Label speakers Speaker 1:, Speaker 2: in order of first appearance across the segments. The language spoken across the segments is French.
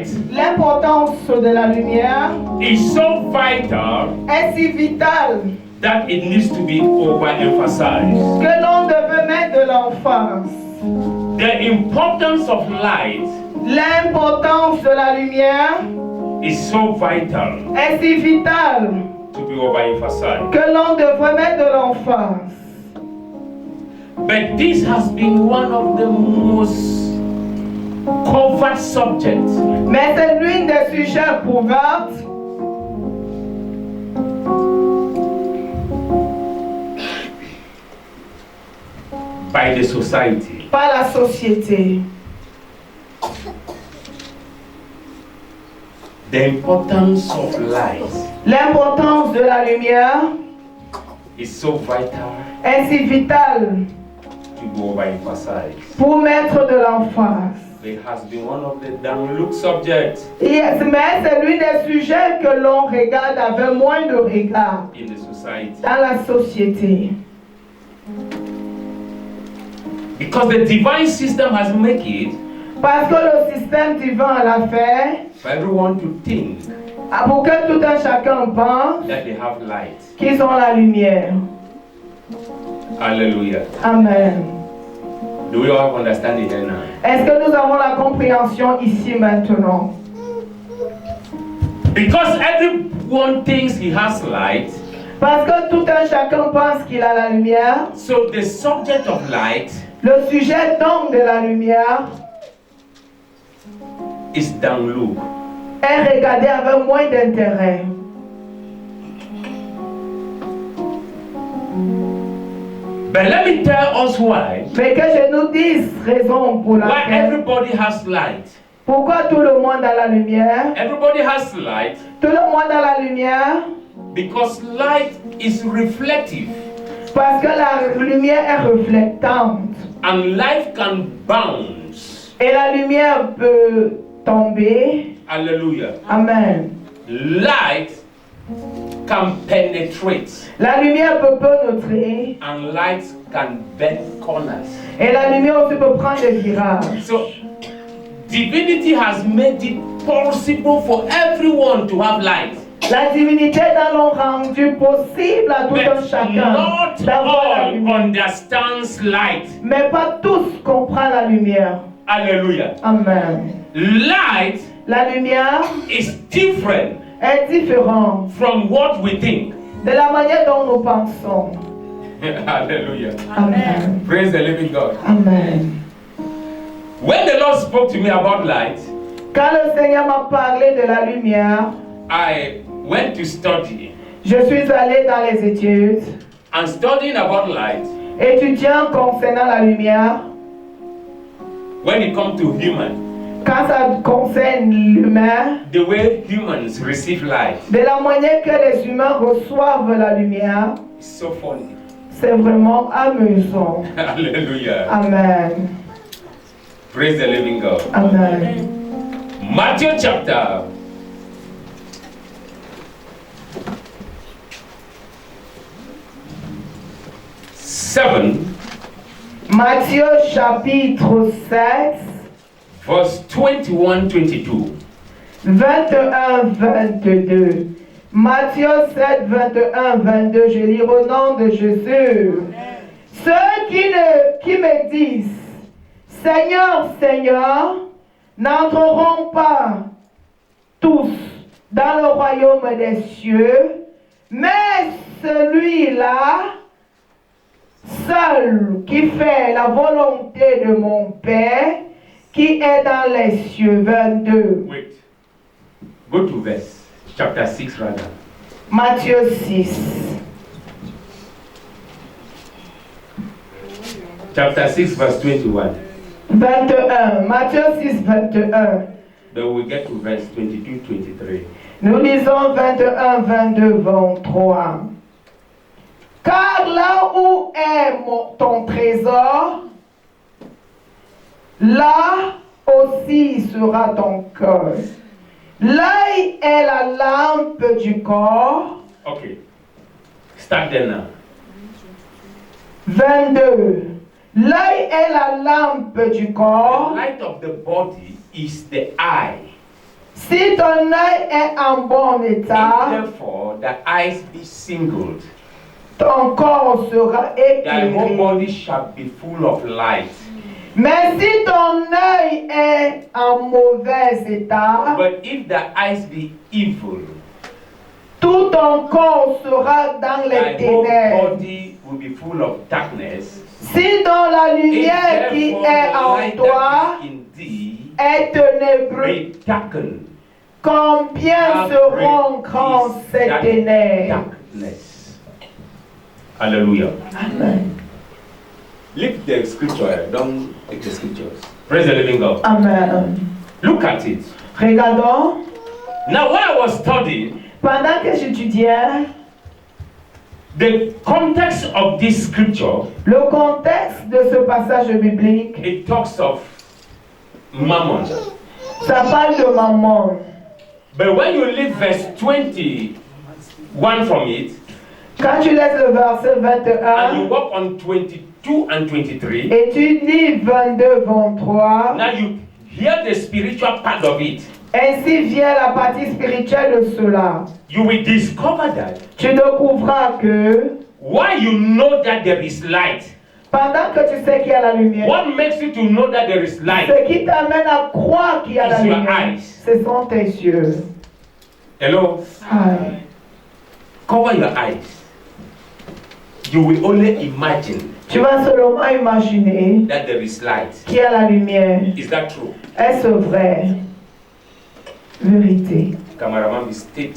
Speaker 1: light
Speaker 2: L'importance de la lumière
Speaker 1: is so vital
Speaker 2: est si vitale
Speaker 1: that it needs to be overemphasized.
Speaker 2: que l'on devait mettre de l'emphase.
Speaker 1: The importance of light
Speaker 2: L'importance de la lumière
Speaker 1: is so vital
Speaker 2: est si vitale
Speaker 1: to be overemphasized.
Speaker 2: que l'on devrait mettre de l'emphase.
Speaker 1: But this has been one of the most covered subjects
Speaker 2: Mais c'est l'une des sujets couverts
Speaker 1: by the society.
Speaker 2: par la société.
Speaker 1: The importance of light
Speaker 2: L'importance de la lumière
Speaker 1: is so vital
Speaker 2: est si vitale
Speaker 1: to be overemphasized.
Speaker 2: pour mettre de l'emphase.
Speaker 1: It has been one of the download subjects
Speaker 2: Yes, mais c'est l'un des sujets que l'on regarde avec moins de regard
Speaker 1: in the society.
Speaker 2: dans la société.
Speaker 1: Because the divine system has made it
Speaker 2: Parce que le système divin l'a fait
Speaker 1: for everyone to think
Speaker 2: pour que tout un chacun pense
Speaker 1: that they have light.
Speaker 2: qu'ils ont la lumière.
Speaker 1: Hallelujah.
Speaker 2: Amen.
Speaker 1: Do we all have understanding here now?
Speaker 2: Est-ce que nous avons la compréhension ici maintenant?
Speaker 1: Because everyone thinks he has light,
Speaker 2: Parce que tout un chacun pense qu'il a la lumière.
Speaker 1: so the subject of light
Speaker 2: Le sujet donc de la lumière
Speaker 1: is download.
Speaker 2: est regardé avec moins d'intérêt.
Speaker 1: But let me tell us why.
Speaker 2: Mais que je nous dise raison pour
Speaker 1: Why
Speaker 2: laquelle.
Speaker 1: everybody has light.
Speaker 2: Pourquoi tout le monde a la lumière?
Speaker 1: Everybody has light
Speaker 2: Tout le monde a la lumière
Speaker 1: because light is reflective
Speaker 2: parce que la lumière est reflétante.
Speaker 1: and light can bounce.
Speaker 2: Et la lumière peut tomber.
Speaker 1: Hallelujah.
Speaker 2: Amen.
Speaker 1: Light can penetrate
Speaker 2: La lumière peut pénétrer.
Speaker 1: and light can bend corners.
Speaker 2: Et la lumière aussi peut prendre des virages.
Speaker 1: So divinity has made it possible for everyone to have light.
Speaker 2: La divinité l'a rendu possible à tout un
Speaker 1: But
Speaker 2: chacun
Speaker 1: not
Speaker 2: d'avoir la
Speaker 1: all
Speaker 2: lumière.
Speaker 1: understands light.
Speaker 2: Mais pas tous comprennent la lumière.
Speaker 1: Hallelujah.
Speaker 2: Amen.
Speaker 1: Light
Speaker 2: La lumière
Speaker 1: is different
Speaker 2: est différente
Speaker 1: from what we think.
Speaker 2: de la manière dont nous pensons.
Speaker 1: Hallelujah.
Speaker 2: Amen.
Speaker 1: Praise the living God.
Speaker 2: Amen.
Speaker 1: When the Lord spoke to me about light,
Speaker 2: Quand le Seigneur m'a parlé de la lumière,
Speaker 1: I went to study.
Speaker 2: je suis allé dans les études,
Speaker 1: And studying about light,
Speaker 2: étudiant concernant la lumière,
Speaker 1: when it comes to human,
Speaker 2: quand ça concerne l'humain,
Speaker 1: the way humans receive light,
Speaker 2: de la manière que les humains reçoivent la lumière,
Speaker 1: is so funny.
Speaker 2: c'est vraiment amusant.
Speaker 1: Hallelujah.
Speaker 2: Amen.
Speaker 1: Praise the living God.
Speaker 2: Amen.
Speaker 1: Matthew chapter 7,
Speaker 2: Matthieu chapitre 7,
Speaker 1: verse 21-22.
Speaker 2: 21-22. Matthieu 7, 21-22. Je lis au nom de Jésus. Ceux qui me disent, Seigneur, Seigneur, n'entreront pas tous dans le royaume des cieux, mais celui-là, seul qui fait la volonté de mon Père, qui est dans les cieux. 22.
Speaker 1: Wait. Go to verse chapter 6 rather.
Speaker 2: Matthieu 6.
Speaker 1: Chapter 6 verse 21.
Speaker 2: 21. Matthieu 6, 21.
Speaker 1: Then we get to verse 22-23.
Speaker 2: Nous lisons 21, 22, 23. Car là où est ton trésor, là aussi sera ton cœur. L'œil est la lampe du corps.
Speaker 1: Okay. Start there now.
Speaker 2: 22. L'œil est la lampe du
Speaker 1: The
Speaker 2: corps.
Speaker 1: light of the body is the eye.
Speaker 2: Si ton œil est en bon
Speaker 1: If
Speaker 2: état,
Speaker 1: therefore the eyes be singled,
Speaker 2: ton corps sera
Speaker 1: thy whole
Speaker 2: éclairé.
Speaker 1: body shall be full of light.
Speaker 2: Mais si ton œil est en mauvais état,
Speaker 1: But if the eyes be evil,
Speaker 2: tout ton corps sera dans les
Speaker 1: thy whole
Speaker 2: ténèbres.
Speaker 1: body will be full of darkness.
Speaker 2: Si dans la
Speaker 1: If
Speaker 2: lumière qui
Speaker 1: therefore
Speaker 2: est
Speaker 1: the
Speaker 2: en
Speaker 1: light
Speaker 2: toi
Speaker 1: that is in thee
Speaker 2: est ténébreux,
Speaker 1: be darkened,
Speaker 2: combien seront grands ces
Speaker 1: that
Speaker 2: ténèbres?
Speaker 1: darkness. Hallelujah.
Speaker 2: Amen.
Speaker 1: Leave the scripture, don't take the scriptures. Praise the living God.
Speaker 2: Amen.
Speaker 1: Look at it.
Speaker 2: Regardons,
Speaker 1: Now, when I was studying,
Speaker 2: pendant que j'étudiais,
Speaker 1: the context of this scripture,
Speaker 2: le contexte de ce passage biblique,
Speaker 1: it talks of mammon.
Speaker 2: ça parle de maman.
Speaker 1: But when you leave verse 21 from it,
Speaker 2: Quand tu laisses le verset
Speaker 1: and you
Speaker 2: 21
Speaker 1: walk on 22 and 23,
Speaker 2: et tu lis 22, 23,
Speaker 1: now you hear the spiritual part of it.
Speaker 2: ainsi vient la partie spirituelle de cela.
Speaker 1: You will discover that
Speaker 2: Tu découvriras que
Speaker 1: why you know that there is light.
Speaker 2: pendant que tu sais qu'il y a la lumière,
Speaker 1: What makes you to know that there is light?
Speaker 2: ce qui t'amène à croire qu'il y a la
Speaker 1: It's your
Speaker 2: lumière,
Speaker 1: eyes.
Speaker 2: ce sont tes yeux.
Speaker 1: Hello?
Speaker 2: Aïe.
Speaker 1: Cover your eyes. You will only imagine
Speaker 2: Tu vas seulement imaginer
Speaker 1: that there is light.
Speaker 2: qu'il y a la lumière.
Speaker 1: Is that true?
Speaker 2: Est-ce vrai? Vérité.
Speaker 1: Cameraman, be steady.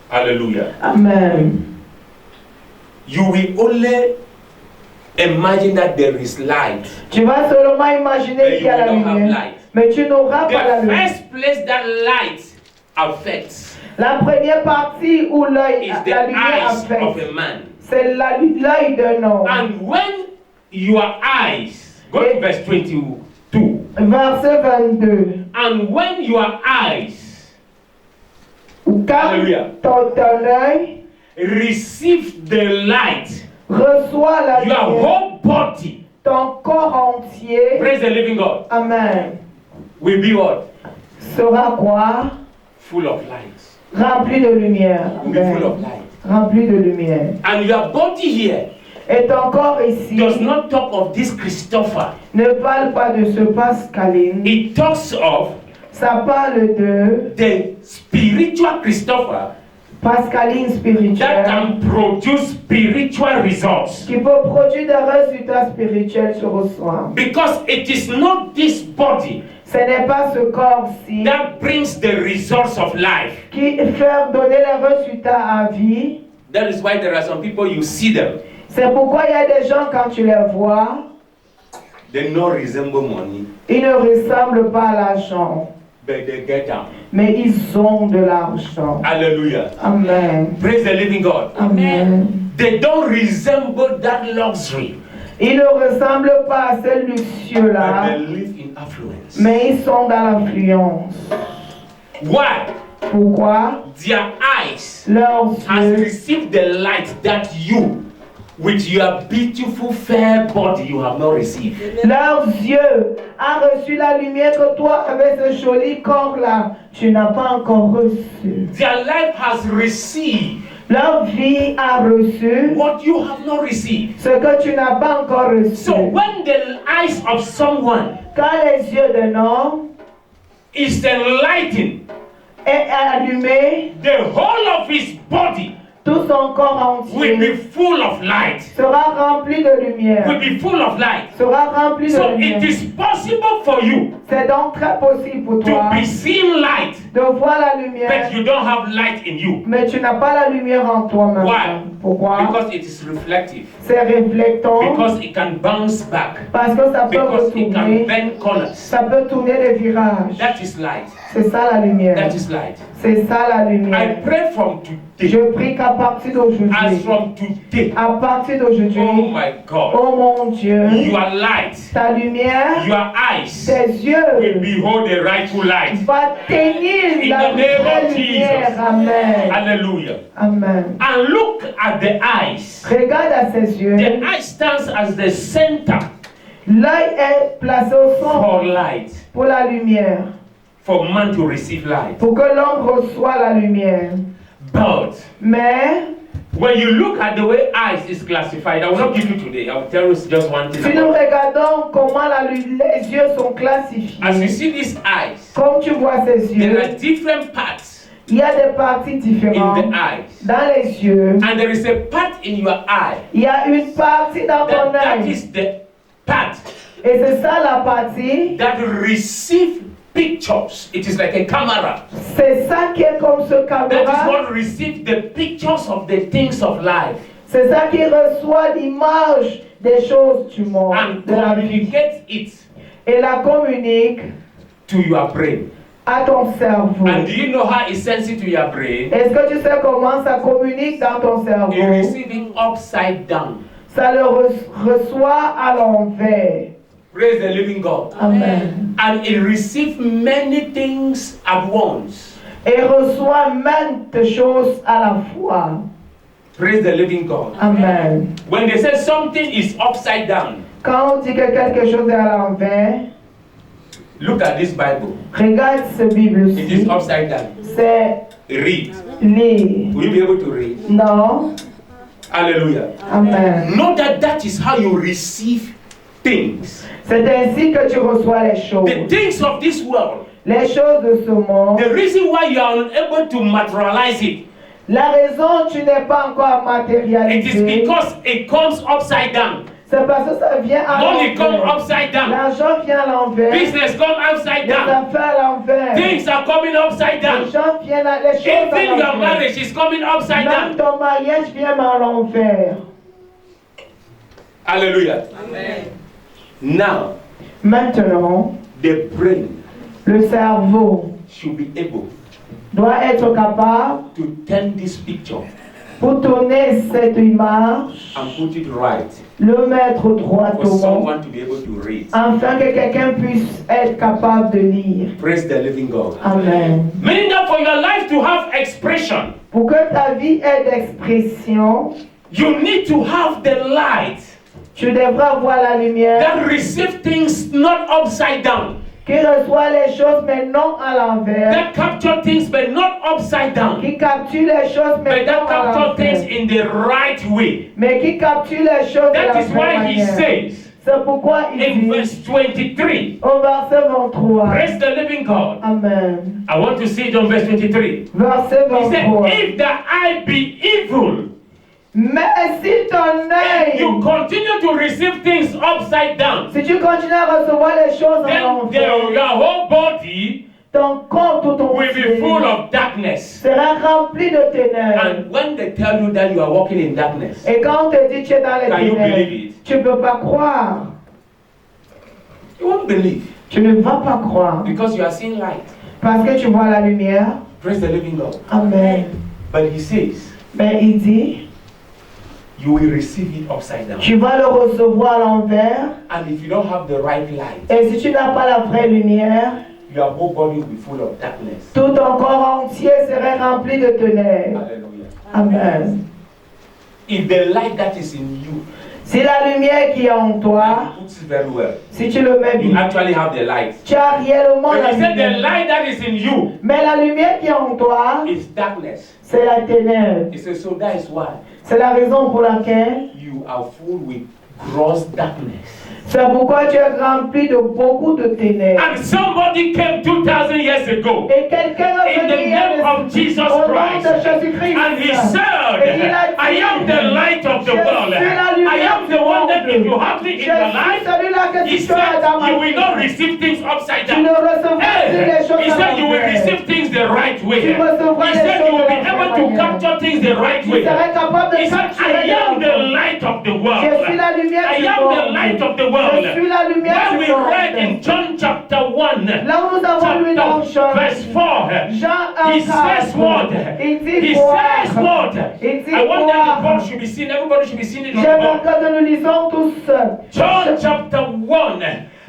Speaker 1: Hallelujah.
Speaker 2: Amen.
Speaker 1: You will only imagine that there is light.
Speaker 2: Tu vas seulement imaginer
Speaker 1: But
Speaker 2: qu'il y a
Speaker 1: you
Speaker 2: la
Speaker 1: will not have
Speaker 2: lumière,
Speaker 1: light.
Speaker 2: mais tu n'auras pas la
Speaker 1: The
Speaker 2: lumière.
Speaker 1: first place that light affects
Speaker 2: La première partie où l'œil,
Speaker 1: is the
Speaker 2: la lumière
Speaker 1: eyes of
Speaker 2: affecte,
Speaker 1: a man.
Speaker 2: c'est l'œil d'un homme.
Speaker 1: And when your eyes, go to verse 22.
Speaker 2: Verset 22.
Speaker 1: And when your eyes
Speaker 2: Quand
Speaker 1: Hallelujah.
Speaker 2: ton œil
Speaker 1: receive the light,
Speaker 2: reçoit la
Speaker 1: your
Speaker 2: lumière,
Speaker 1: whole body,
Speaker 2: ton corps entier,
Speaker 1: praise the living God,
Speaker 2: Amen,
Speaker 1: will be what?
Speaker 2: sera quoi?
Speaker 1: Full of light.
Speaker 2: Rempli de lumière.
Speaker 1: Will be full of
Speaker 2: Amen.
Speaker 1: light.
Speaker 2: Rempli de lumière.
Speaker 1: And your body here
Speaker 2: Et ton corps ici
Speaker 1: does not talk of this Christopher.
Speaker 2: ne parle pas de ce Pascaline.
Speaker 1: It talks of
Speaker 2: Ça parle de
Speaker 1: the spiritual Christopher
Speaker 2: Pascaline
Speaker 1: that
Speaker 2: spirituelle
Speaker 1: can produce spiritual results.
Speaker 2: qui peut produire des résultats spirituels sur soi.
Speaker 1: Because it is not this body
Speaker 2: Ce n'est pas ce corps-ci
Speaker 1: that brings the results of life.
Speaker 2: qui fait donner les résultats à vie.
Speaker 1: That is why there are some people you see them,
Speaker 2: C'est pourquoi il y a des gens, quand tu les vois,
Speaker 1: they no resemble money,
Speaker 2: ils ne ressemblent pas à l'argent,
Speaker 1: but they get down.
Speaker 2: mais ils ont de l'argent.
Speaker 1: Hallelujah.
Speaker 2: Amen.
Speaker 1: Praise the living God.
Speaker 2: Amen.
Speaker 1: They don't resemble that luxury,
Speaker 2: Ils ne ressemblent pas à ces
Speaker 1: but
Speaker 2: luxueux-là,
Speaker 1: they live in affluence.
Speaker 2: mais ils sont dans l'affluence.
Speaker 1: Why?
Speaker 2: Pourquoi?
Speaker 1: Their eyes
Speaker 2: Leurs
Speaker 1: has
Speaker 2: yeux,
Speaker 1: received the light that you, with your beautiful fair body, you have not received.
Speaker 2: leurs yeux a reçu la lumière que toi, avec ce joli corps-là, tu n'as pas encore reçu.
Speaker 1: Their life has received
Speaker 2: Leur vie a reçu
Speaker 1: what you have not received.
Speaker 2: ce que tu n'as pas encore reçu.
Speaker 1: So when the eyes of someone
Speaker 2: Quand les yeux d'un homme
Speaker 1: is enlightened,
Speaker 2: est allumé,
Speaker 1: the whole of his body
Speaker 2: tout son corps
Speaker 1: will be
Speaker 2: entier
Speaker 1: full of light.
Speaker 2: sera rempli de
Speaker 1: Will
Speaker 2: lumière.
Speaker 1: be full of light.
Speaker 2: Sera rempli de
Speaker 1: So it
Speaker 2: lumière.
Speaker 1: is possible for you
Speaker 2: C'est donc très possible pour
Speaker 1: to
Speaker 2: toi
Speaker 1: be seeing light,
Speaker 2: de voir la
Speaker 1: but
Speaker 2: lumière,
Speaker 1: you don't have light in you.
Speaker 2: mais tu n'as pas la lumière en toi
Speaker 1: Why?
Speaker 2: maintenant. Pourquoi?
Speaker 1: Because it is reflective.
Speaker 2: C'est réflectant,
Speaker 1: Because it can bounce back.
Speaker 2: parce que ça peut
Speaker 1: Because it can
Speaker 2: retourner,
Speaker 1: bend corners.
Speaker 2: ça peut tourner les virages.
Speaker 1: That is light.
Speaker 2: C'est ça la lumière.
Speaker 1: That is light.
Speaker 2: C'est ça la
Speaker 1: I
Speaker 2: lumière.
Speaker 1: pray from today.
Speaker 2: Je prie qu'à partir
Speaker 1: As
Speaker 2: d'aujourd'hui,
Speaker 1: from today.
Speaker 2: à partir
Speaker 1: Oh
Speaker 2: d'aujourd'hui,
Speaker 1: my God.
Speaker 2: oh mon Dieu,
Speaker 1: Your light,
Speaker 2: ta lumière,
Speaker 1: your eyes
Speaker 2: tes
Speaker 1: will
Speaker 2: yeux
Speaker 1: behold the rightful light.
Speaker 2: va tenir
Speaker 1: In
Speaker 2: la
Speaker 1: the name
Speaker 2: vraie
Speaker 1: of
Speaker 2: lumière.
Speaker 1: Jesus.
Speaker 2: Amen.
Speaker 1: Hallelujah.
Speaker 2: Amen.
Speaker 1: And look at the eyes.
Speaker 2: Regarde à ses yeux.
Speaker 1: The eye stands as the center
Speaker 2: L'œil est placé au
Speaker 1: for
Speaker 2: centre
Speaker 1: light.
Speaker 2: pour la lumière.
Speaker 1: for man to receive light.
Speaker 2: pour que l'homme reçoive la lumière.
Speaker 1: But
Speaker 2: Mais
Speaker 1: when you look at the way eyes is classified, I will not give you today. I will tell you just one thing.
Speaker 2: si nous regardons comment les yeux sont classifiés,
Speaker 1: As you see these eyes,
Speaker 2: comme tu vois ces
Speaker 1: there
Speaker 2: yeux,
Speaker 1: are different parts
Speaker 2: il y a des parties
Speaker 1: in
Speaker 2: différentes
Speaker 1: the eyes.
Speaker 2: dans les yeux.
Speaker 1: And there is a part in your eye
Speaker 2: Il y a une partie dans ton
Speaker 1: that
Speaker 2: œil.
Speaker 1: is the part
Speaker 2: Et c'est ça la partie.
Speaker 1: that receive pictures. It is like a camera.
Speaker 2: C'est ça qui est comme ce
Speaker 1: That is
Speaker 2: caméra.
Speaker 1: what receives the pictures of the things of life
Speaker 2: C'est ça qui reçoit l'image des choses du monde,
Speaker 1: and
Speaker 2: de la vie.
Speaker 1: communicates it
Speaker 2: Et la communique
Speaker 1: to your brain.
Speaker 2: à ton cerveau.
Speaker 1: And do you know how it sends it to your brain?
Speaker 2: Est-ce que tu sais comment ça communique dans ton cerveau?
Speaker 1: You receive it upside down.
Speaker 2: Ça le reçoit à l'envers.
Speaker 1: Praise the living God.
Speaker 2: Amen.
Speaker 1: And it receives many things at once.
Speaker 2: Et reçoit maintes choses à la fois.
Speaker 1: Praise the living God.
Speaker 2: Amen.
Speaker 1: When they say something is upside down,
Speaker 2: Quand on dit que quelque chose est à l'envers,
Speaker 1: look at this Bible.
Speaker 2: regarde ce
Speaker 1: It is
Speaker 2: Bible-ci.
Speaker 1: upside down.
Speaker 2: C'est
Speaker 1: Read.
Speaker 2: lire.
Speaker 1: Will you be able to read?
Speaker 2: Non.
Speaker 1: Hallelujah.
Speaker 2: Amen.
Speaker 1: Know that that is how you receive things.
Speaker 2: C'est ainsi que tu reçois les choses.
Speaker 1: The things of this world.
Speaker 2: Les choses de ce monde.
Speaker 1: The reason why you are unable to materialize it,
Speaker 2: La raison tu n'es pas encore
Speaker 1: it is
Speaker 2: matérialisé,
Speaker 1: because it comes upside down.
Speaker 2: c'est parce que ça vient à
Speaker 1: Money comes
Speaker 2: l'envers.
Speaker 1: upside down.
Speaker 2: L'argent vient à l'envers.
Speaker 1: Business comes upside
Speaker 2: Les
Speaker 1: down.
Speaker 2: affaires à l'envers.
Speaker 1: Things are coming upside
Speaker 2: Les
Speaker 1: down.
Speaker 2: gens viennent à les choses à
Speaker 1: Even your
Speaker 2: l'envers.
Speaker 1: marriage is coming upside
Speaker 2: Même
Speaker 1: down.
Speaker 2: ton mariage vient à l'envers.
Speaker 1: Hallelujah. Now,
Speaker 2: Maintenant,
Speaker 1: the brain
Speaker 2: le cerveau
Speaker 1: should be able
Speaker 2: doit être capable
Speaker 1: to turn this picture
Speaker 2: pour tourner cette image,
Speaker 1: and put it right
Speaker 2: le mettre droit
Speaker 1: for
Speaker 2: au monde,
Speaker 1: someone to be able to read.
Speaker 2: afin que quelqu'un puisse être capable de lire.
Speaker 1: Praise the living God.
Speaker 2: Amen.
Speaker 1: Meaning that for your life to have expression,
Speaker 2: Pour que ta vie ait d'expression,
Speaker 1: you need to have the light
Speaker 2: tu devras avoir la lumière
Speaker 1: that receive things not upside down,
Speaker 2: qui reçoit les choses mais non à l'envers,
Speaker 1: that capture things but not upside down,
Speaker 2: qui capture les choses mais
Speaker 1: but that
Speaker 2: non à
Speaker 1: capture things
Speaker 2: l'envers,
Speaker 1: in the right way.
Speaker 2: mais qui capture les choses de
Speaker 1: That
Speaker 2: la
Speaker 1: is
Speaker 2: vraie
Speaker 1: why he
Speaker 2: manière.
Speaker 1: says
Speaker 2: C'est pourquoi il
Speaker 1: in
Speaker 2: dit
Speaker 1: verse 23,
Speaker 2: au verset 23,
Speaker 1: praise the living God.
Speaker 2: Amen,
Speaker 1: I want to see it on verse 23.
Speaker 2: verset
Speaker 1: He said,
Speaker 2: 23,
Speaker 1: if the eye be evil,
Speaker 2: mais si ton
Speaker 1: and you
Speaker 2: œil,
Speaker 1: continue to receive things upside down,
Speaker 2: si tu continues à recevoir les choses à
Speaker 1: then
Speaker 2: l'envers,
Speaker 1: your whole body
Speaker 2: ton corps tout ton
Speaker 1: will be full of darkness.
Speaker 2: sera rempli de ténèbres.
Speaker 1: And when they tell you that you are walking in darkness,
Speaker 2: Et quand on te dit tu es dans les
Speaker 1: can you
Speaker 2: ténèbres,
Speaker 1: believe it?
Speaker 2: tu ne peux pas croire.
Speaker 1: You won't believe
Speaker 2: Tu ne vas pas croire.
Speaker 1: because you are seeing light.
Speaker 2: Parce que tu vois la lumière.
Speaker 1: Praise the living God.
Speaker 2: Amen.
Speaker 1: But he says,
Speaker 2: Mais il dit,
Speaker 1: you will receive it upside down.
Speaker 2: tu vas le recevoir à l'envers.
Speaker 1: And if you don't have the right light,
Speaker 2: Et si tu n'as pas la vraie lumière,
Speaker 1: your whole body will be full of darkness.
Speaker 2: tout ton corps entier serait rempli de ténèbres.
Speaker 1: Hallelujah.
Speaker 2: Amen.
Speaker 1: If the light that is in you,
Speaker 2: Si la lumière qui est en toi,
Speaker 1: and he puts it very well,
Speaker 2: si tu le mets
Speaker 1: you
Speaker 2: bien,
Speaker 1: actually have the light.
Speaker 2: tu as réellement
Speaker 1: But
Speaker 2: la
Speaker 1: he said the
Speaker 2: lumière.
Speaker 1: light that is in you
Speaker 2: Mais la lumière qui est en toi,
Speaker 1: is darkness.
Speaker 2: c'est la ténèbre.
Speaker 1: He says, so that is why
Speaker 2: C'est la raison pour laquelle,
Speaker 1: you are full with gross darkness.
Speaker 2: c'est pourquoi tu es rempli de beaucoup de ténèbres.
Speaker 1: And somebody came 2,000 years ago
Speaker 2: Et quelqu'un a
Speaker 1: in the
Speaker 2: venu
Speaker 1: name of Jesus
Speaker 2: au nom
Speaker 1: Christ,
Speaker 2: de Jésus-Christ.
Speaker 1: and he said,
Speaker 2: Et il a dit,
Speaker 1: I am the light of the
Speaker 2: Je
Speaker 1: world.
Speaker 2: suis la lumière
Speaker 1: I am the
Speaker 2: du
Speaker 1: one that
Speaker 2: monde.
Speaker 1: if you have me in
Speaker 2: Je
Speaker 1: your
Speaker 2: suis
Speaker 1: life,
Speaker 2: celui-là que
Speaker 1: he
Speaker 2: tu seras dans
Speaker 1: said,
Speaker 2: ma
Speaker 1: you will not
Speaker 2: vie.
Speaker 1: receive things upside
Speaker 2: Tu ne
Speaker 1: down.
Speaker 2: recevras plus les
Speaker 1: Hey,
Speaker 2: choses
Speaker 1: he
Speaker 2: à
Speaker 1: said you will
Speaker 2: l'envers.
Speaker 1: receive things the right way.
Speaker 2: Tu recevras
Speaker 1: He
Speaker 2: les
Speaker 1: said
Speaker 2: choses
Speaker 1: you will
Speaker 2: de
Speaker 1: be
Speaker 2: la
Speaker 1: able
Speaker 2: vraie
Speaker 1: to
Speaker 2: manière.
Speaker 1: capture things the right
Speaker 2: Tu
Speaker 1: way.
Speaker 2: serais capable de
Speaker 1: He said,
Speaker 2: capturer
Speaker 1: I am
Speaker 2: de
Speaker 1: the
Speaker 2: la
Speaker 1: light of the world.
Speaker 2: Je suis la lumière
Speaker 1: I
Speaker 2: du
Speaker 1: am
Speaker 2: monde.
Speaker 1: the light of the world.
Speaker 2: Je suis la lumière
Speaker 1: When
Speaker 2: du
Speaker 1: we read
Speaker 2: monde.
Speaker 1: in John chapter 1,
Speaker 2: Là où nous avons lu dans Jean,
Speaker 1: verse 4,
Speaker 2: Jean
Speaker 1: he
Speaker 2: 1,
Speaker 1: says what?
Speaker 2: il
Speaker 1: He
Speaker 2: dit quoi?
Speaker 1: says what?
Speaker 2: Il dit
Speaker 1: I want that the
Speaker 2: quoi?
Speaker 1: board should be seen. Everybody should be seen it on the
Speaker 2: J'aimerais
Speaker 1: board.
Speaker 2: que nous lisons tous.
Speaker 1: John chapter 1,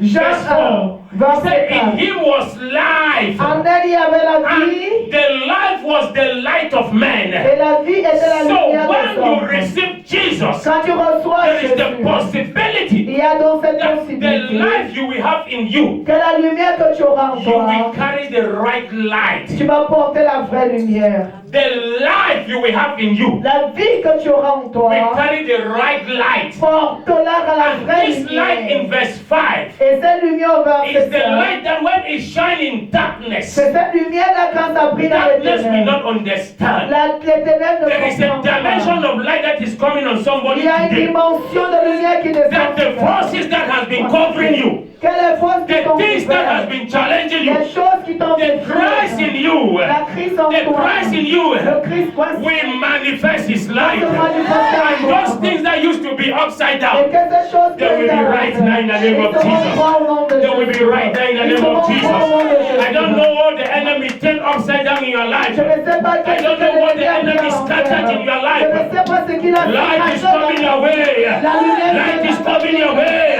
Speaker 2: Jean
Speaker 1: verse 4. He
Speaker 2: Verset
Speaker 1: said, in
Speaker 2: 4.
Speaker 1: him was life.
Speaker 2: En elle, il y avait la
Speaker 1: And
Speaker 2: vie,
Speaker 1: the life was the light of men.
Speaker 2: et la vie était la
Speaker 1: So
Speaker 2: lumière
Speaker 1: when
Speaker 2: des
Speaker 1: you
Speaker 2: hommes.
Speaker 1: receive Jesus,
Speaker 2: Quand tu reçois
Speaker 1: there is the
Speaker 2: Jésus, il
Speaker 1: possibility
Speaker 2: y a donc cette
Speaker 1: that the
Speaker 2: possibilité
Speaker 1: life you will have in you,
Speaker 2: que la lumière que tu auras en
Speaker 1: you
Speaker 2: toi,
Speaker 1: will carry the right light.
Speaker 2: tu vas porter la vraie lumière.
Speaker 1: The life you will have in you
Speaker 2: La vie que tu auras en toi,
Speaker 1: will carry the right light.
Speaker 2: porte-la à la
Speaker 1: And
Speaker 2: vraie
Speaker 1: this light in
Speaker 2: lumière.
Speaker 1: verse 5
Speaker 2: Et cette lumière au
Speaker 1: is
Speaker 2: verset
Speaker 1: the
Speaker 2: 5,
Speaker 1: light that when it shines in darkness,
Speaker 2: c'est cette lumière-là quand ça brille dans les
Speaker 1: darkness will
Speaker 2: ténèbres.
Speaker 1: not understand.
Speaker 2: Les ténèbres
Speaker 1: There
Speaker 2: ne
Speaker 1: is a
Speaker 2: comprennent
Speaker 1: dimension
Speaker 2: pas.
Speaker 1: of light that is coming on somebody
Speaker 2: Il y a une
Speaker 1: today.
Speaker 2: dimension de lumière qui
Speaker 1: That
Speaker 2: descend.
Speaker 1: the forces that has been covering you,
Speaker 2: Que les forces qui
Speaker 1: the
Speaker 2: t'ont
Speaker 1: things that has
Speaker 2: couvert,
Speaker 1: been challenging you,
Speaker 2: les choses qui t'ont
Speaker 1: the Christ in
Speaker 2: détruit,
Speaker 1: you,
Speaker 2: la crise en
Speaker 1: the
Speaker 2: toi,
Speaker 1: Christ in you
Speaker 2: le Christ
Speaker 1: will manifest His light.
Speaker 2: se manifester en
Speaker 1: And
Speaker 2: toi.
Speaker 1: those things that used to be upside
Speaker 2: Et
Speaker 1: down,
Speaker 2: que ces choses
Speaker 1: they will be right now in the name of Jesus. They will be right now in the name of Jesus. I don't know what the enemy turned upside down in your life.
Speaker 2: Je ne sais pas
Speaker 1: I don't know what the enemy scattered in your
Speaker 2: Je ne
Speaker 1: life.
Speaker 2: sais pas ce qu'il a
Speaker 1: Light is coming your way. Light is coming your way.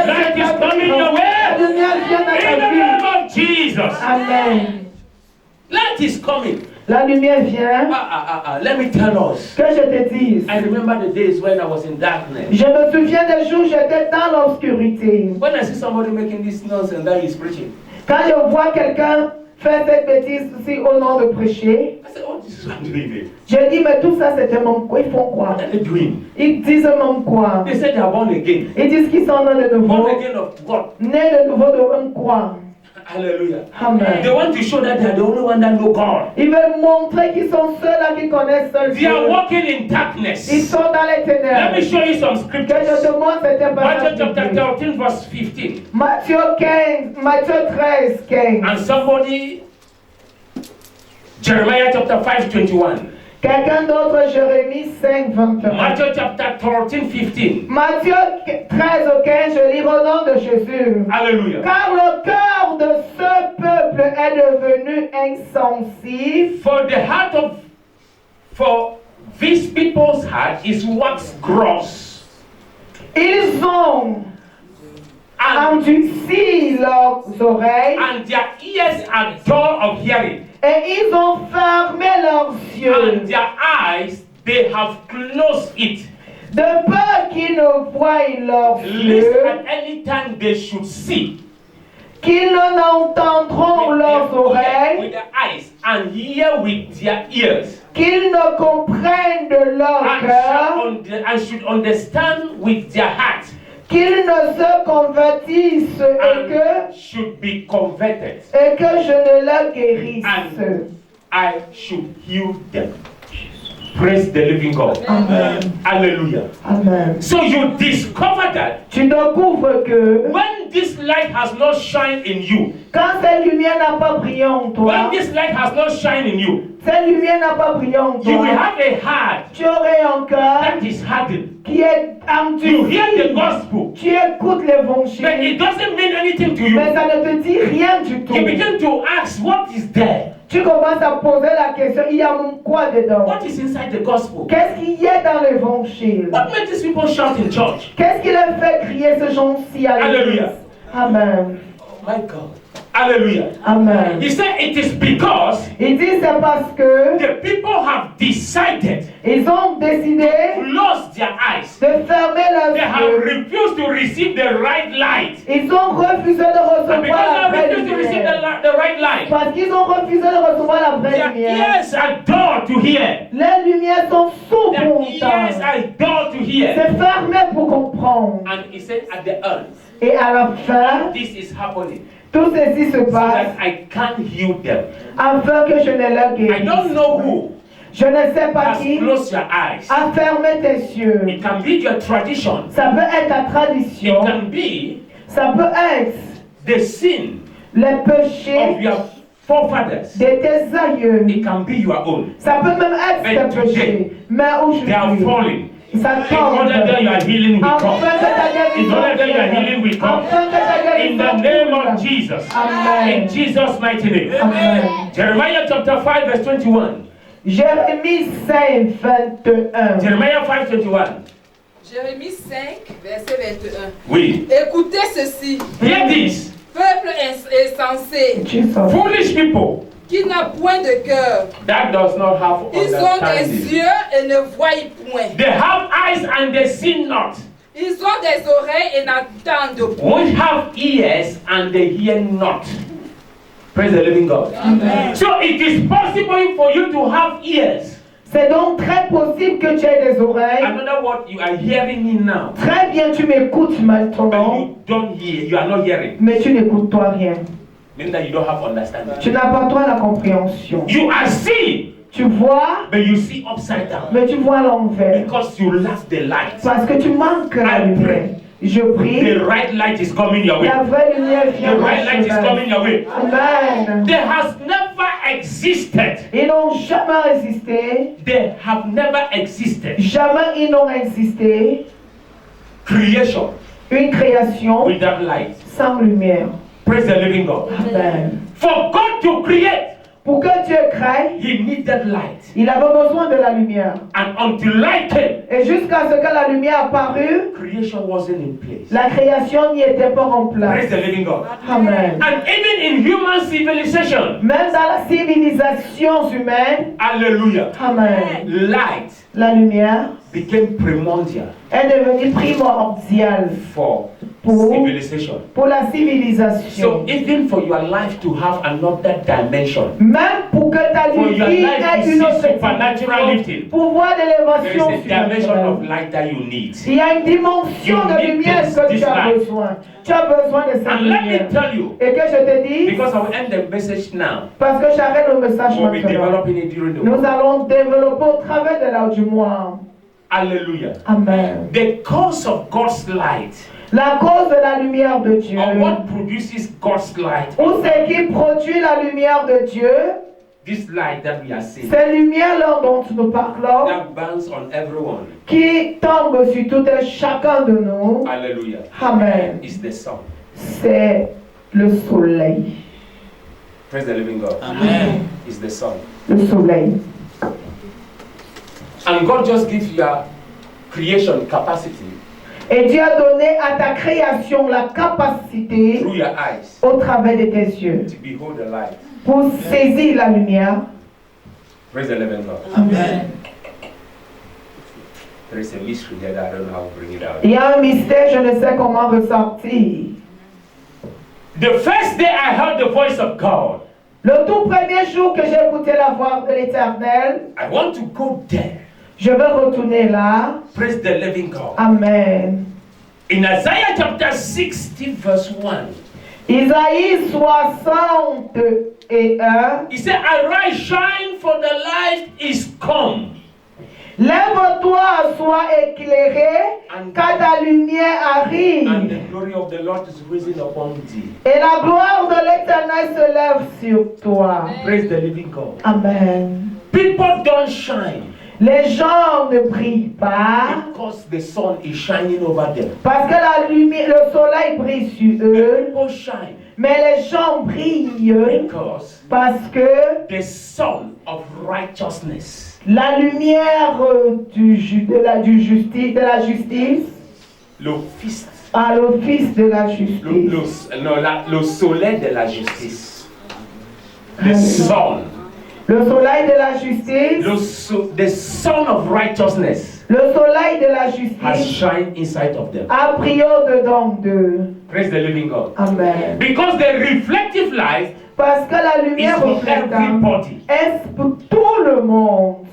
Speaker 1: Light is coming your
Speaker 2: La
Speaker 1: way.
Speaker 2: lumière vient dans
Speaker 1: In the
Speaker 2: ta vie.
Speaker 1: name of Jesus.
Speaker 2: Amen.
Speaker 1: Light is coming.
Speaker 2: La lumière vient.
Speaker 1: Let me tell us.
Speaker 2: Que je te dise.
Speaker 1: I remember the days when I was in darkness.
Speaker 2: Je me souviens des jours où j'étais dans l'obscurité.
Speaker 1: When I see somebody making this nonsense that he's preaching,
Speaker 2: Quand je vois quelqu'un faire cette bêtise aussi au nom de prêcher,
Speaker 1: I said, oh, this is what I'm doing.
Speaker 2: je dis, mais tout ça c'était mon quoi? Ils font quoi?
Speaker 1: What are they doing?
Speaker 2: Ils disent même quoi?
Speaker 1: They said they are born again.
Speaker 2: Ils disent qu'ils sont nés de nouveau.
Speaker 1: Born again of what?
Speaker 2: Nés de nouveau de même quoi?
Speaker 1: Hallelujah.
Speaker 2: Amen.
Speaker 1: They want to show that they are the only one that know God.
Speaker 2: Ils veulent montrer qu'ils sont ceux-là qui connaissent seul
Speaker 1: They are
Speaker 2: Dieu.
Speaker 1: walking in darkness.
Speaker 2: Ils sont dans les
Speaker 1: Let
Speaker 2: ténèbres.
Speaker 1: me show you some
Speaker 2: Que je
Speaker 1: scriptures.
Speaker 2: te montre certains
Speaker 1: Matthew
Speaker 2: passages
Speaker 1: chapter
Speaker 2: bibliques.
Speaker 1: 13 verse 15.
Speaker 2: Matthieu 15, Matthieu 13, 15.
Speaker 1: And somebody, Jeremiah chapter 5, 21.
Speaker 2: Quelqu'un d'autre, Jérémie 5, 21.
Speaker 1: Matthew chapter 13, 15.
Speaker 2: Matthieu 13 au 15, je lis au nom de Jésus.
Speaker 1: Hallelujah.
Speaker 2: Car le cœur de ce peuple est devenu insensif.
Speaker 1: For these people's heart is wax gross.
Speaker 2: Ils ont
Speaker 1: And,
Speaker 2: endurci leurs oreilles
Speaker 1: and their ears are dull of hearing.
Speaker 2: et ils ont fermé leurs yeux.
Speaker 1: And their eyes, they have closed it.
Speaker 2: De peur qu'ils ne voient leurs
Speaker 1: Lest
Speaker 2: yeux,
Speaker 1: at any time they should see.
Speaker 2: qu'ils n'entendront leurs
Speaker 1: With
Speaker 2: oreilles,
Speaker 1: their eyes and hear with their ears.
Speaker 2: qu'ils ne comprennent de leur cœur,
Speaker 1: And should understand with their heart.
Speaker 2: qu'ils ne se convertissent
Speaker 1: And should be converted.
Speaker 2: et que je ne la guérisse.
Speaker 1: And I should heal them. Praise the living God.
Speaker 2: Amen.
Speaker 1: Hallelujah.
Speaker 2: Amen.
Speaker 1: So you discover that
Speaker 2: Tu découvres que
Speaker 1: when this light has not shined in you,
Speaker 2: quand cette lumière n'a pas brillé en toi,
Speaker 1: when this light has not shined in you,
Speaker 2: cette lumière n'a pas brillé en
Speaker 1: you will
Speaker 2: toi,
Speaker 1: have a heart
Speaker 2: tu aurais un cœur
Speaker 1: that is hardened.
Speaker 2: qui est
Speaker 1: You hear the
Speaker 2: endurci.
Speaker 1: gospel,
Speaker 2: Tu écoutes
Speaker 1: but
Speaker 2: l'évangile,
Speaker 1: it doesn't mean anything to you.
Speaker 2: mais ça ne te dit rien du tout.
Speaker 1: You begin to ask, what is there?
Speaker 2: Tu commences à poser la question, il y a même quoi dedans?
Speaker 1: What is inside the gospel?
Speaker 2: Qu'est-ce qu'il y a dans l'évangile?
Speaker 1: What makes these people shout in church?
Speaker 2: Qu'est-ce qui leur fait crier ce gens-ci à l'église?
Speaker 1: Alléluia.
Speaker 2: Amen.
Speaker 1: Oh my God. Hallelujah.
Speaker 2: Amen.
Speaker 1: He said it is because
Speaker 2: Il dit c'est parce que
Speaker 1: the people have decided,
Speaker 2: ils ont décidé
Speaker 1: closed their eyes.
Speaker 2: de fermer
Speaker 1: They
Speaker 2: leurs
Speaker 1: have
Speaker 2: yeux.
Speaker 1: refused to receive the right light.
Speaker 2: Ils ont refusé de
Speaker 1: And
Speaker 2: recevoir
Speaker 1: because
Speaker 2: la
Speaker 1: they
Speaker 2: vraie
Speaker 1: refused to receive
Speaker 2: lumière.
Speaker 1: the right light,
Speaker 2: Parce qu'ils ont refusé de recevoir la vraie
Speaker 1: their
Speaker 2: lumière.
Speaker 1: ears are dull to hear.
Speaker 2: Les lumières sont sourdes
Speaker 1: Their
Speaker 2: pour
Speaker 1: ears
Speaker 2: entendre.
Speaker 1: are dull to hear.
Speaker 2: C'est fermé pour comprendre.
Speaker 1: And he said at the end,
Speaker 2: Et à la fin,
Speaker 1: this is happening
Speaker 2: tout ceci se
Speaker 1: so
Speaker 2: passe
Speaker 1: that I can't heal them.
Speaker 2: afin que je ne la
Speaker 1: I
Speaker 2: guérisse.
Speaker 1: don't know who
Speaker 2: Je ne sais pas
Speaker 1: has
Speaker 2: qui
Speaker 1: closed your eyes.
Speaker 2: a fermé tes yeux.
Speaker 1: It can be your tradition.
Speaker 2: Ça peut être ta
Speaker 1: It
Speaker 2: tradition.
Speaker 1: can be
Speaker 2: Ça peut être
Speaker 1: the sin
Speaker 2: les
Speaker 1: of
Speaker 2: péchés
Speaker 1: your forefathers.
Speaker 2: de tes aïeux.
Speaker 1: It can be your own.
Speaker 2: Ça peut même être
Speaker 1: But
Speaker 2: tes péchés. Mais
Speaker 1: They are
Speaker 2: aujourd'hui,
Speaker 1: falling.
Speaker 2: ça
Speaker 1: In order that you are healing will
Speaker 2: Afin
Speaker 1: come.
Speaker 2: que ta
Speaker 1: In
Speaker 2: guérison
Speaker 1: order that you are healing
Speaker 2: vienne.
Speaker 1: will come.
Speaker 2: Afin que ta
Speaker 1: In the
Speaker 2: guérison
Speaker 1: name of
Speaker 2: vienne.
Speaker 1: Jesus.
Speaker 2: Amen.
Speaker 1: In Jesus' mighty name.
Speaker 2: Amen.
Speaker 1: Jeremiah chapter 5 verse 21.
Speaker 2: Jérémie 5, 21.
Speaker 1: Jeremiah 5, 21.
Speaker 3: Jérémie 5, verset 21.
Speaker 1: Oui.
Speaker 3: Écoutez ceci.
Speaker 1: Hear this.
Speaker 3: Peuple insensé,
Speaker 2: Jesus.
Speaker 1: Foolish people
Speaker 3: qui n'a point de cœur.
Speaker 1: that does not have
Speaker 3: Ils ont des
Speaker 1: understanding.
Speaker 3: yeux et ne voient point.
Speaker 1: They have eyes and they see not.
Speaker 3: Ils ont des oreilles et n'entendent point.
Speaker 1: We have ears and they hear not. Praise the living God.
Speaker 3: Amen.
Speaker 1: So it is possible for you to have ears.
Speaker 2: C'est donc très possible que tu aies des oreilles.
Speaker 1: Another word, you are hearing me now.
Speaker 2: Très bien, tu m'écoutes
Speaker 1: But
Speaker 2: maintenant,
Speaker 1: you don't hear, you are not hearing.
Speaker 2: mais tu n'écoutes toi rien.
Speaker 1: Meaning that you don't have understanding.
Speaker 2: Tu n'as pas toi la compréhension.
Speaker 1: You are seeing,
Speaker 2: Tu vois,
Speaker 1: but you see upside down.
Speaker 2: mais tu vois à l'envers.
Speaker 1: Because you lack the light.
Speaker 2: Parce que tu manques la lumière. Je prie,
Speaker 1: The right light is coming your way.
Speaker 2: la vraie lumière
Speaker 1: The
Speaker 2: vient
Speaker 1: right light is
Speaker 2: dans
Speaker 1: coming your way.
Speaker 2: Amen.
Speaker 1: There has never existed.
Speaker 2: Ils n'ont jamais existé.
Speaker 1: They have never existed.
Speaker 2: Jamais ils n'ont existé.
Speaker 1: Creation
Speaker 2: Une création
Speaker 1: without light.
Speaker 2: sans lumière.
Speaker 1: Praise the living God.
Speaker 2: Amen.
Speaker 1: For God to create,
Speaker 2: Pour que Dieu crée,
Speaker 1: He needed light.
Speaker 2: il avait besoin de la lumière.
Speaker 1: And until light came,
Speaker 2: Et jusqu'à ce que la lumière apparut,
Speaker 1: creation wasn't in place.
Speaker 2: la création n'y était pas en
Speaker 1: Praise
Speaker 2: place.
Speaker 1: the living God.
Speaker 2: Amen.
Speaker 1: And even in human civilization,
Speaker 2: Même dans la civilisation humaine,
Speaker 1: hallelujah,
Speaker 2: Amen,
Speaker 1: light
Speaker 2: la lumière
Speaker 1: became primordial
Speaker 2: est devenue primordiale
Speaker 1: for
Speaker 2: Pour-
Speaker 1: civilization.
Speaker 2: pour la
Speaker 1: So
Speaker 2: civilisation.
Speaker 1: even for your life to have another dimension,
Speaker 2: Même pour que ta
Speaker 1: for your
Speaker 2: vie
Speaker 1: life
Speaker 2: ait
Speaker 1: to
Speaker 2: une
Speaker 1: see
Speaker 2: autre
Speaker 1: supernatural
Speaker 2: dimension,
Speaker 1: lifting,
Speaker 2: pour voir de
Speaker 1: there is
Speaker 2: l'élévation
Speaker 1: a dimension of
Speaker 2: surnaturelle.
Speaker 1: light that you need.
Speaker 2: Il y a une dimension
Speaker 1: You
Speaker 2: de
Speaker 1: need
Speaker 2: lumière
Speaker 1: this
Speaker 2: que tu as
Speaker 1: light.
Speaker 2: besoin. Tu as besoin de cette
Speaker 1: And let me
Speaker 2: lumière.
Speaker 1: tell you,
Speaker 2: Et que je te dis,
Speaker 1: because I will end the message now,
Speaker 2: parce que j'arrête le message
Speaker 1: we'll be
Speaker 2: maintenant.
Speaker 1: developing it during the
Speaker 2: Nous
Speaker 1: week.
Speaker 2: allons développer au travers de l'heure du mois.
Speaker 1: Hallelujah.
Speaker 2: Amen.
Speaker 1: The cause of God's light,
Speaker 2: La cause de la lumière de Dieu,
Speaker 1: or what produces God's light,
Speaker 2: ou ce qui produit la lumière de Dieu,
Speaker 1: this light that we are seeing,
Speaker 2: ces lumières-là dont nous parlons,
Speaker 1: that burns on everyone,
Speaker 2: qui tombent sur tout et chacun de nous,
Speaker 1: hallelujah,
Speaker 2: Amen,
Speaker 1: is the sun.
Speaker 2: c'est le soleil.
Speaker 1: Praise the living God.
Speaker 3: Amen.
Speaker 1: Is the sun.
Speaker 2: Le soleil.
Speaker 1: And God just gives your creation capacity
Speaker 2: Et Dieu a donné à ta création la capacité,
Speaker 1: through your eyes
Speaker 2: au travers de tes yeux,
Speaker 1: to behold the light.
Speaker 2: pour saisir la lumière.
Speaker 1: Praise the living God.
Speaker 3: Amen.
Speaker 1: There is a mystery there that I don't know how to bring it out.
Speaker 2: Il y a un mystère, je ne sais comment ressortir.
Speaker 1: The first day I heard the voice of God,
Speaker 2: Le tout premier jour que j'ai écouté la voix de l'Éternel,
Speaker 1: I want to go there.
Speaker 2: je vais retourner là.
Speaker 1: Praise the living God.
Speaker 2: Amen.
Speaker 1: In Isaiah chapter 60, verse 1,
Speaker 2: Isaïe 61.
Speaker 1: he said, Arise, shine, for the light is come.
Speaker 2: Lève-toi, sois éclairé, car ta lumière
Speaker 1: And
Speaker 2: arrive.
Speaker 1: the glory of the Lord is risen upon thee.
Speaker 2: Et la gloire de l'Éternel se lève sur toi.
Speaker 1: Praise the living God.
Speaker 2: Amen.
Speaker 1: People don't shine
Speaker 2: Les gens ne brillent pas
Speaker 1: because the sun is shining over them.
Speaker 2: parce que la lumière, le soleil brille sur
Speaker 1: The
Speaker 2: eux,
Speaker 1: people shine
Speaker 2: mais les gens brillent
Speaker 1: because
Speaker 2: parce que
Speaker 1: the sun of righteousness,
Speaker 2: la lumière de la justice
Speaker 1: l'office,
Speaker 2: à l'office de la justice.
Speaker 1: le soleil de la justice, the sun,
Speaker 2: Le soleil de la justice,
Speaker 1: the sun of righteousness
Speaker 2: le soleil de la
Speaker 1: has
Speaker 2: justice
Speaker 1: shined inside of them.
Speaker 2: a brillé au-dedans d'eux.
Speaker 1: Praise the living God.
Speaker 2: Amen.
Speaker 1: Because the reflective light
Speaker 2: Parce que la
Speaker 1: is
Speaker 2: lumière
Speaker 1: for
Speaker 2: reflétante
Speaker 1: everybody.
Speaker 2: est pour tout le monde.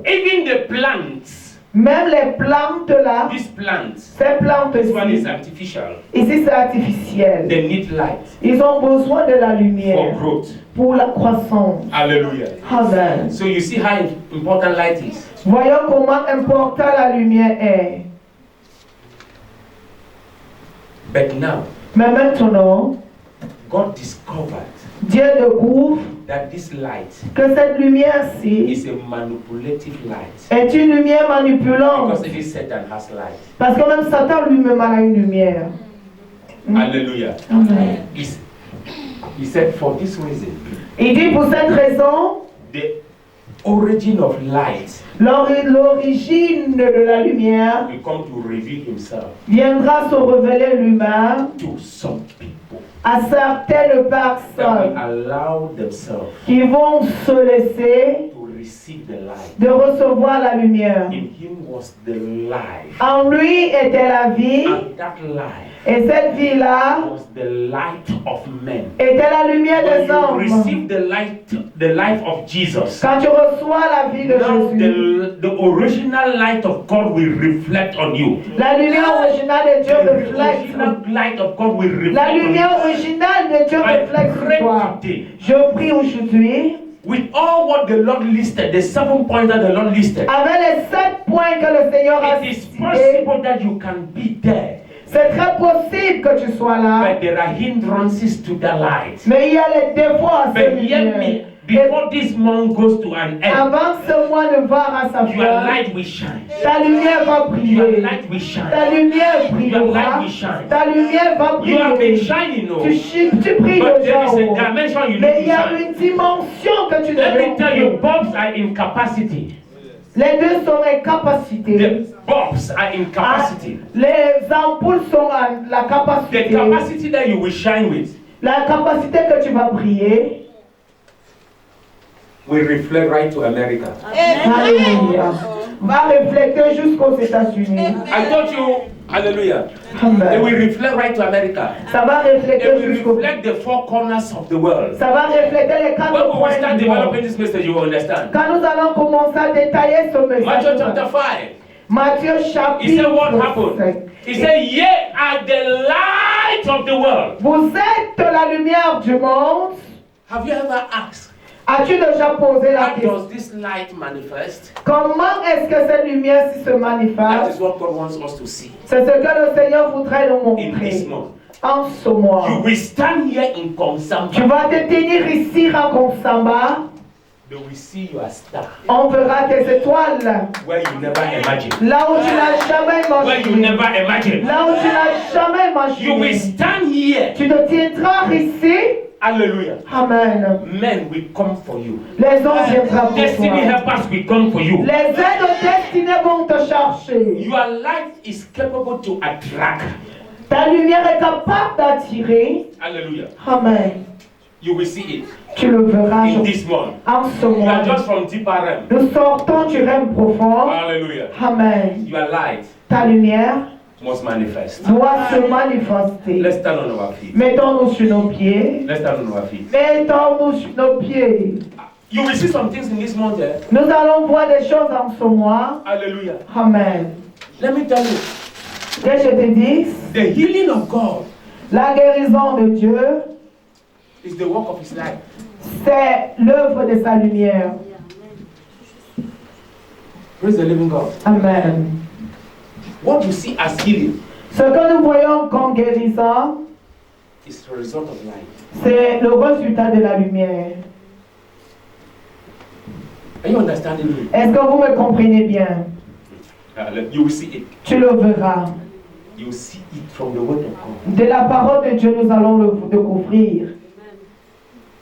Speaker 1: Even the plants,
Speaker 2: Même les plantes là,
Speaker 1: these plants,
Speaker 2: ces plantes
Speaker 1: this one is
Speaker 2: ici,
Speaker 1: artificial.
Speaker 2: ici c'est artificiel.
Speaker 1: They need light
Speaker 2: Ils ont besoin de la
Speaker 1: for
Speaker 2: lumière
Speaker 1: growth.
Speaker 2: pour la croissance.
Speaker 1: Hallelujah.
Speaker 2: Amen.
Speaker 1: So you see how important light is.
Speaker 2: Voyons comment important la lumière est.
Speaker 1: But now,
Speaker 2: Mais maintenant,
Speaker 1: God discovered
Speaker 2: Dieu découvre
Speaker 1: that this light
Speaker 2: que cette lumière-ci
Speaker 1: is a manipulative light.
Speaker 2: est une lumière manipulante.
Speaker 1: Because even Satan has light.
Speaker 2: Parce que même Satan lui-même a une lumière.
Speaker 1: Hallelujah.
Speaker 2: Amen.
Speaker 1: He said, for this reason,
Speaker 2: Il dit pour cette raison,
Speaker 1: the origin of light
Speaker 2: l'origine de la lumière
Speaker 1: will come to reveal himself
Speaker 2: viendra se révéler lui-même
Speaker 1: to some people.
Speaker 2: à certaines
Speaker 1: that
Speaker 2: personnes
Speaker 1: will allow themselves
Speaker 2: qui vont se laisser
Speaker 1: to receive the light.
Speaker 2: de recevoir la lumière.
Speaker 1: In him was the life,
Speaker 2: En lui était la vie,
Speaker 1: and that life
Speaker 2: et cette vie-là
Speaker 1: was the light of men.
Speaker 2: était la lumière
Speaker 1: When
Speaker 2: des
Speaker 1: you
Speaker 2: hommes.
Speaker 1: receive the life of Jesus,
Speaker 2: Quand tu reçois la vie de
Speaker 1: now
Speaker 2: Jésus,
Speaker 1: the original light of God will reflect on you.
Speaker 2: la lumière originale de Dieu
Speaker 1: The
Speaker 2: reflète.
Speaker 1: original light of God will reflect
Speaker 2: La
Speaker 1: on
Speaker 2: lumière
Speaker 1: you.
Speaker 2: originale de Dieu
Speaker 1: I
Speaker 2: reflète sur
Speaker 1: pray
Speaker 2: toi.
Speaker 1: today,
Speaker 2: Je prie aujourd'hui,
Speaker 1: with all what the Lord listed, the 7 points that the Lord listed,
Speaker 2: avec les 7 points que le Seigneur a
Speaker 1: it is
Speaker 2: cités,
Speaker 1: possible that you can be there,
Speaker 2: c'est très possible que tu sois là,
Speaker 1: but there are hindrances to the light.
Speaker 2: mais il y a les défauts à cette
Speaker 1: But hear
Speaker 2: lumière.
Speaker 1: me,
Speaker 2: Et
Speaker 1: before this month goes to an end,
Speaker 2: avant que ce mois ne va à sa
Speaker 1: your
Speaker 2: fin,
Speaker 1: light will shine.
Speaker 2: ta lumière va
Speaker 1: Your
Speaker 2: briller.
Speaker 1: light will shine.
Speaker 2: Ta lumière
Speaker 1: Your
Speaker 2: brillera.
Speaker 1: light will shine.
Speaker 2: Ta lumière va
Speaker 1: You have been
Speaker 2: briller.
Speaker 1: shining, no?
Speaker 2: Tu brilles
Speaker 1: But
Speaker 2: déjà.
Speaker 1: there is
Speaker 2: oh.
Speaker 1: a dimension you
Speaker 2: Mais
Speaker 1: need
Speaker 2: il
Speaker 1: to
Speaker 2: y a
Speaker 1: shine.
Speaker 2: une dimension que tu
Speaker 1: Let me tell you,
Speaker 2: devrais.
Speaker 1: bulbs are in capacity.
Speaker 2: Les deux sont les capacités.
Speaker 1: The bulbs are in capacity.
Speaker 2: Les ampoules sont à la
Speaker 1: The
Speaker 2: capacité.
Speaker 1: capacity that you will shine with
Speaker 2: La capacité que tu vas briller.
Speaker 1: will reflect right to America.
Speaker 2: Alléluia. Va refléter jusqu'aux États-Unis.
Speaker 1: I told you, hallelujah. It
Speaker 2: Amen.
Speaker 1: will reflect right to America.
Speaker 2: Ça va
Speaker 1: It
Speaker 2: refléter
Speaker 1: will
Speaker 2: jusqu'au.
Speaker 1: reflect the 4 corners of the world.
Speaker 2: Ça va refléter les
Speaker 1: When
Speaker 2: quatre
Speaker 1: we will
Speaker 2: points
Speaker 1: start
Speaker 2: du monde.
Speaker 1: developing this message, you will understand.
Speaker 2: Quand nous allons commencer à détailler ce
Speaker 1: Matthew chapter
Speaker 2: message.
Speaker 1: 5.
Speaker 2: Matthieu
Speaker 1: He
Speaker 2: chapitre
Speaker 1: said, what
Speaker 2: 5.
Speaker 1: happened? He said, ye are the light of the world.
Speaker 2: Vous êtes la lumière du monde.
Speaker 1: Have you ever asked,
Speaker 2: As-tu déjà posé la
Speaker 1: how
Speaker 2: question?
Speaker 1: does this light manifest?
Speaker 2: Comment est-ce que cette lumière se
Speaker 1: That
Speaker 2: manifeste?
Speaker 1: is what God wants us to see
Speaker 2: C'est ce que le Seigneur voudrait nous
Speaker 1: in this
Speaker 2: montrer
Speaker 1: month.
Speaker 2: en ce mois.
Speaker 1: You will stand here in
Speaker 2: Tu
Speaker 1: Konsamba.
Speaker 2: vas te tenir ici en Konsamba.
Speaker 1: They will see your star
Speaker 2: On verra tes étoiles.
Speaker 1: where you never imagined.
Speaker 2: Là où tu n'as jamais
Speaker 1: Where you
Speaker 2: imaginé.
Speaker 1: never imagined.
Speaker 2: Là où tu n'as jamais
Speaker 1: You will
Speaker 2: imaginé.
Speaker 1: stand here.
Speaker 2: Tu te tiendras ici.
Speaker 1: Hallelujah.
Speaker 2: Amen.
Speaker 1: Men will come for you.
Speaker 2: Les anges viendront pour
Speaker 1: Destiny
Speaker 2: toi.
Speaker 1: helpers will come for you.
Speaker 2: Les aides aux destinées vont te chercher.
Speaker 1: Your light is capable to attract.
Speaker 2: Ta lumière est capable d'attirer.
Speaker 1: Hallelujah.
Speaker 2: Amen.
Speaker 1: You will see it
Speaker 2: Tu le verras
Speaker 1: in this month.
Speaker 2: en ce
Speaker 1: You are
Speaker 2: mois.
Speaker 1: just from deeper realm.
Speaker 2: Nous sortons du rêve profond.
Speaker 1: Hallelujah.
Speaker 2: Amen.
Speaker 1: Your light
Speaker 2: Ta lumière
Speaker 1: must manifest.
Speaker 2: doit se manifester.
Speaker 1: Let's stand on our feet.
Speaker 2: Mettons-nous sur nos pieds.
Speaker 1: Let's stand on our feet.
Speaker 2: Mettons-nous sur nos pieds.
Speaker 1: You will see some things in this month. Eh?
Speaker 2: Nous allons voir des choses en ce mois.
Speaker 1: Hallelujah.
Speaker 2: Amen.
Speaker 1: Let me tell you,
Speaker 2: Que je te dise,
Speaker 1: the healing of God
Speaker 2: la guérison de Dieu,
Speaker 1: is the work of His life.
Speaker 2: c'est l'œuvre de sa lumière.
Speaker 1: Praise the living God.
Speaker 2: Amen.
Speaker 1: What you see as healing
Speaker 2: Ce que nous voyons comme guérison,
Speaker 1: is the result of light.
Speaker 2: c'est le résultat de la lumière.
Speaker 1: Are you understanding me?
Speaker 2: Est-ce que vous me comprenez bien?
Speaker 1: You will see it.
Speaker 2: Tu le verras.
Speaker 1: You will see it from the word of God.
Speaker 2: De la parole de Dieu, nous allons le découvrir.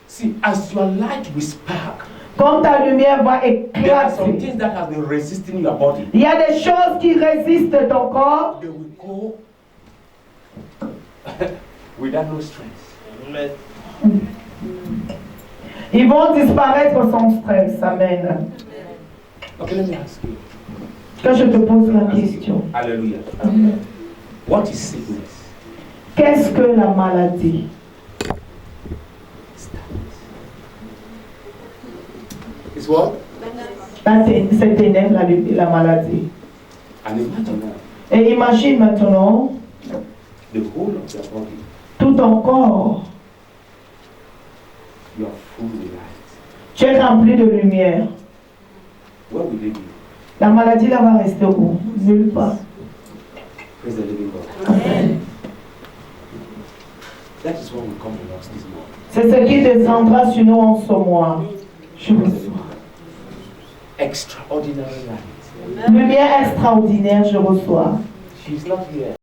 Speaker 1: See, as your light will spark,
Speaker 2: Quand ta lumière va
Speaker 1: there are some
Speaker 2: éclater,
Speaker 1: things that have been resisting your body.
Speaker 2: il y a des choses qui résistent ton corps.
Speaker 1: They will go without no strength.
Speaker 2: Ils vont disparaître sans stress. Amen.
Speaker 1: Okay, let me ask you.
Speaker 2: Que je te pose la question.
Speaker 1: Hallelujah.
Speaker 2: Amen.
Speaker 1: What is sickness?
Speaker 2: Qu'est-ce que la maladie?
Speaker 1: It's what?
Speaker 2: C'est ténèbres, la maladie.
Speaker 1: And imagine now,
Speaker 2: Et imagine maintenant
Speaker 1: the whole of your body,
Speaker 2: tout ton corps.
Speaker 1: you are full with light.
Speaker 2: Tu es rempli de lumière.
Speaker 1: Where will they be?
Speaker 2: La maladie là va rester où? Nulle part.
Speaker 1: Praise the living God.
Speaker 2: Amen.
Speaker 1: That is what will come on us this morning.
Speaker 2: C'est ce qui descendra sur nous en ce mois. Je reçois.
Speaker 1: Extraordinary light.
Speaker 2: Lumière extraordinaire, je reçois.
Speaker 1: She's not here.